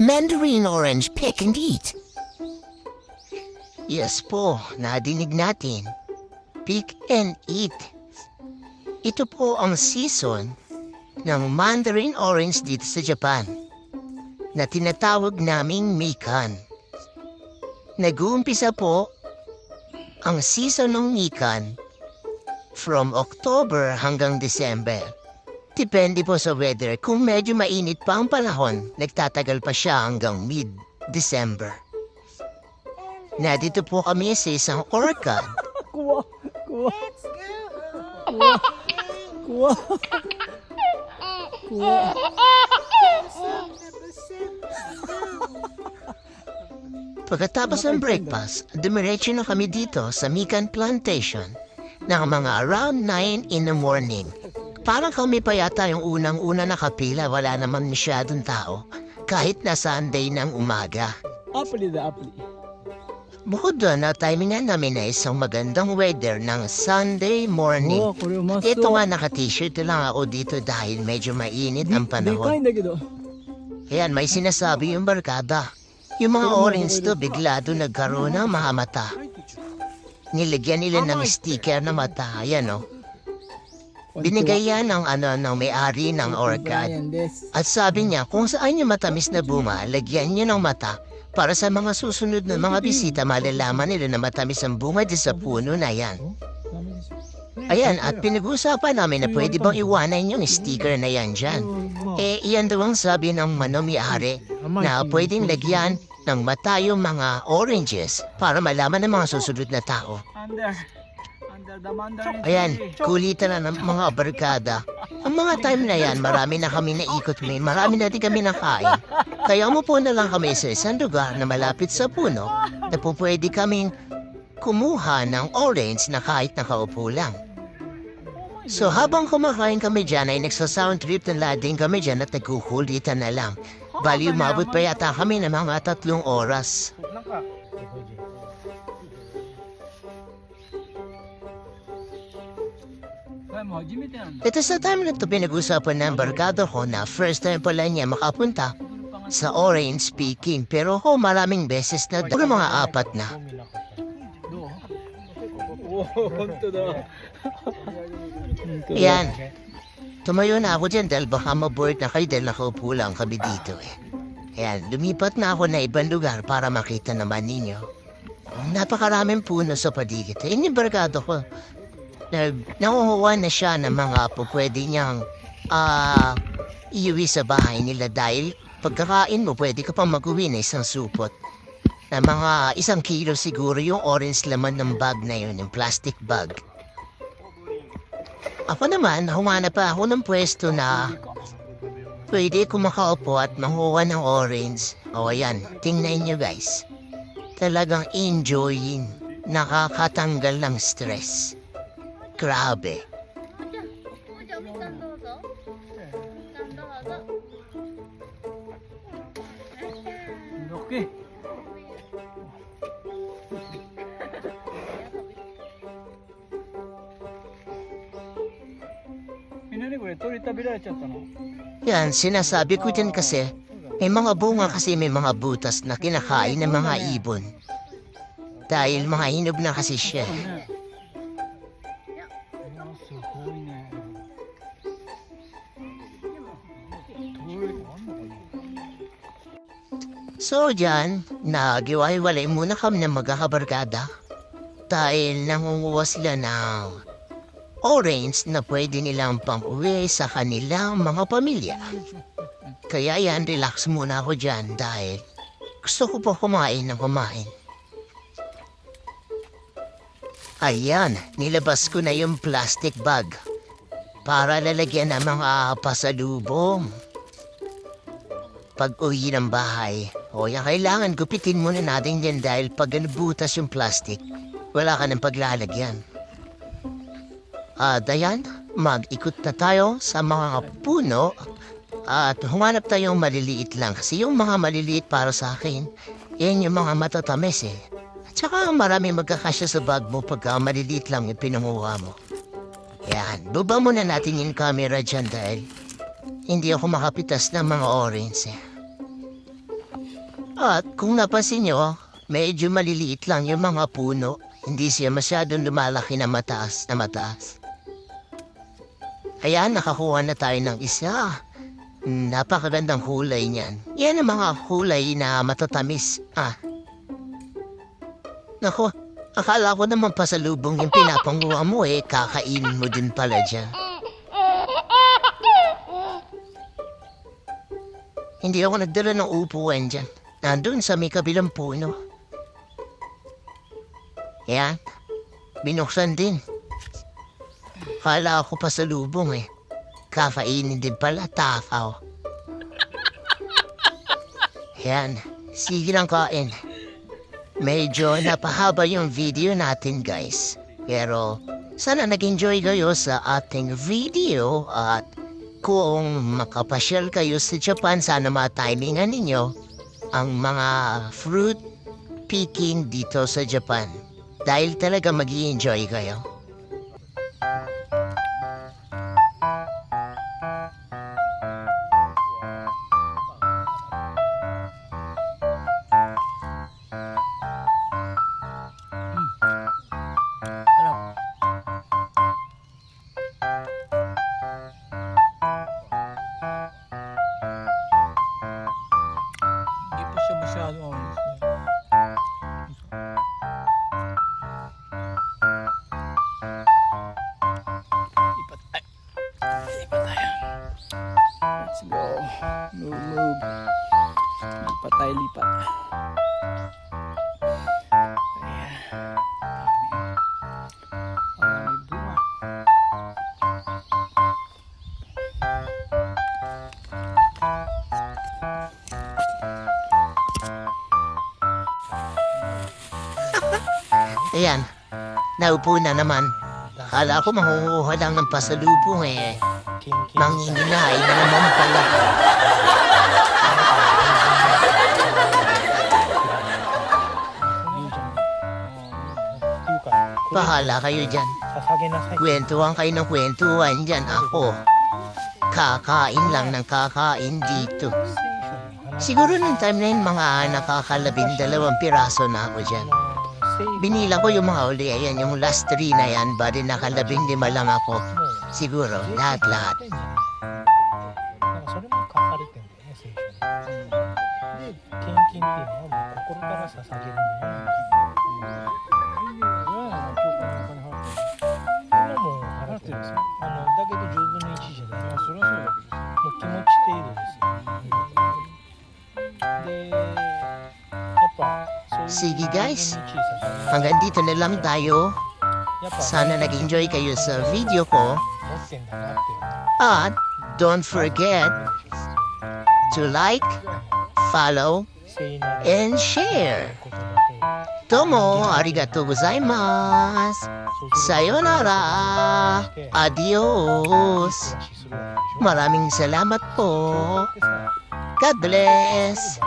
Mandarin orange, pick and eat. Yes po, nadinig natin. Pick and eat. Ito po ang season ng Mandarin orange dito sa Japan na tinatawag naming mikan. Nag-uumpisa po ang season ng mikan from October hanggang December. Depende po sa weather. Kung medyo mainit pa ang panahon, nagtatagal pa siya hanggang mid-December. Nandito po kami sa isang orchard. Kuha. Let's go Kuha. Kuha. Pagkatapos ng breakfast, dumiretso na kami dito sa Mikan Plantation ng mga around 9 in the morning. Parang kami pa yata yung unang-una nakapila, wala naman masyadong tao, kahit na Sunday ng umaga. Apli. Bukod doon, na-timingan namin na isang magandang weather ng Sunday morning. Ito nga, naka-t-shirt lang ako dito dahil medyo mainit ang panahon. Ayan, may sinasabi yung barkada. Yung mga orange to, bigla doon nagkaroon ng mga mata. Nilagyan nila ng sticker na mata, ayan o. Binigay yan ng may-ari ng orchard. At sabi niya, kung saan yung matamis na bunga, lagyan niyo ng mata para sa mga susunod na mga bisita malalaman nila na matamis ang bunga di sa puno na yan. Ayan, at pinag-usapan namin na pwede bang iwanan yung sticker na yan dyan. Iyan daw ang sabi ng may-ari na pwedeng lagyan ng mata yung mga oranges para malaman ng mga susunod na tao. Under the Mandarin. Ayan, kulitan na ng mga barkada. Ang mga time na yan, marami na kami naikot may, marami na din kami nakain. Kaya umupo na lang kami sa isang lugar na malapit sa puno na po pwede kaming kumuha ng orange na kahit nakaupo lang. So habang kumakain kami dyan ay nagsa-sound trip na lading kami dyan at nagkukulitan na lang. Bali umabot pa yata kami ng mga 3 oras. Ito sa time na ito pinag-usapan ng barkada ko na first time pala niya makapunta sa orange speaking. Pero maraming beses na daw mga 4 na. Yan. Tumayo na ako dyan dahil baka maboard na kayo dahil nakaupo lang kami dito eh. Ayan, lumipat na ako na ibang lugar para makita naman ninyo. Napakaraming puno sa paligid. Yung barkada ko, nakukuha na siya ng mga pwede niyang iuwi sa bahay nila dahil pagkakain mo pwede ka pang mag-uwi na isang supot. Na mga 1 kilo siguro yung orange laman ng bag na yun, yung plastic bag. Ako naman, humanap pa ako ng pwesto na pwede ko makaupo at makuha ng orange. O ayan, tingnan nyo guys. Talagang enjoying, nakakatanggal ng stress. Grabe. Okay. Yan, sinasabi ko dyan kasi, may mga bunga kasi may mga butas na kinakain ng mga ibon. Dahil mga hinog na kasi siya. So dyan, nagiwalay muna kami ng magkakabarkada dahil nangunguha sila ng orange na pwede nilang pang-uwi sa kanilang mga pamilya. Kaya yan, relax muna ako dyan dahil gusto ko pa kumain ng kumain. Ayan, nilabas ko na yung plastic bag para lalagyan ng mga pasalubong. Pag-uwi ng bahay, kailangan gupitin muna natin yan dahil pag nabutas yung plastic, wala ka ng paglalagyan. Ayan, mag-ikot na tayo sa mga puno at humanap tayong maliliit lang. Kasi yung mga maliliit para sa akin, yan yung mga matatamis eh. At saka marami magkakasya sa bag mo pagka maliliit lang yung pinanguha mo. Yan, baba muna natin yung camera dyan dahil hindi ako makapitas ng mga orange eh. At kung napansin nyo, medyo maliliit lang yung mga puno. Hindi siya masyadong lumalaki na mataas na mataas. Ayan, nakakuha na tayo ng isa. Napakagandang kulay niyan. Yan ang mga kulay na matatamis. Naku, akala ko naman pasalubong yung pinapanguha mo kakainin mo din pala dyan. Hindi ako nagdala ng upuan dyan. Nandun sa may kabilang puno. Yan, binuksan din. Akala ko pasalubong kakainin din pala, takaw. Yan, sige lang kain. Medyo napahaba yung video natin guys. Pero sana nag-enjoy kayo sa ating video at kung makapasyal kayo sa Japan, sana matimingan ninyo ang mga fruit picking dito sa Japan. Dahil talaga mag-i-enjoy kayo. Hindi pa siya masyado Lipat tayo. Let's go. Move. Lipat tayo, lipat. Ayan. May bunga. Ayan, naupo na naman. Akala ko makukuha lang ng pasalubong Manginginain na naman pala. Bahala kayo dyan. Kwentuhan kayo ng kwentuhan dyan. Ako, kakain lang ng kakain dito. Siguro nung time na yun, mga nakakalabing-2 piraso na ako dyan. Binila ko yung mga uli. Ayan, yung last 3 na yan. Bali nakalabing-5 lang ako. Siguro, lahat-lahat. Sige guys, hanggang dito na lang tayo. Sana nag-enjoy kayo sa video ko. At don't forget to like, follow, and share. Tomo, arigatou gozaimasu. Sayonara. Adios. Maraming salamat po. God bless.